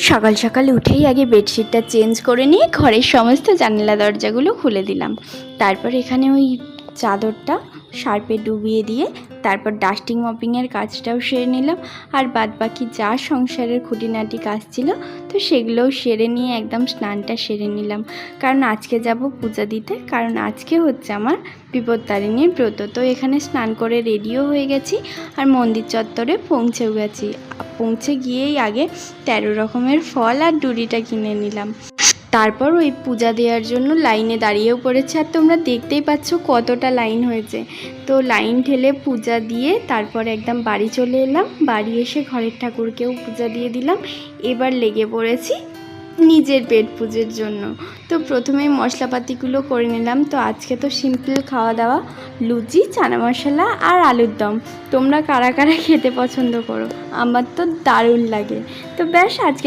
সকাল সকাল উঠেই আগে বেডশিটটা চেঞ্জ করে নিয়ে ঘরের সমস্ত জানালা দরজাগুলো খুলে দিলাম। তারপর এখানে ওই চাদরটা সার্ফে ডুবিয়ে দিয়ে তারপর ডাস্টিং মপিংয়ের কাজটাও সেরে নিলাম। আর বাদ বাকি যা সংসারের খুঁটিনাটি কাজ ছিল তো সেগুলোও সেরে নিয়ে একদম স্নানটা সেরে নিলাম, কারণ আজকে যাব পূজা দিতে, কারণ আজকে হচ্ছে আমার বিপত্তারিণীর ব্রত। তো এখানে স্নান করে রেডিও হয়ে গেছি আর মন্দির চত্বরে পৌঁছেও গেছি। পৌঁছে গিয়েই আগে 13 রকমের ফল আর ডুরিটা কিনে নিলাম। তারপর ওই পূজা দেওয়ার জন্য লাইনে দাঁড়িয়েও পড়েছে, আর তোমরা দেখতেই পাচ্ছ কতটা লাইন হয়েছে। তো লাইন ঠেলে পূজা দিয়ে তারপর একদম বাড়ি চলে এলাম। বাড়ি এসে ঘরের ঠাকুরকেও পূজা দিয়ে দিলাম। এবার লেগে পড়েছি নিজের পেট পুজোর জন্য। তো প্রথমেই মশলাপাতিগুলো করে নিলাম। তো আজকে তো সিম্পল খাওয়া দাওয়া, লুচি, চানা মশলা আর আলুর দম। তোমরা কারা কারা খেতে পছন্দ করো? আমার তো দারুণ লাগে। তো ব্যাস, আজকের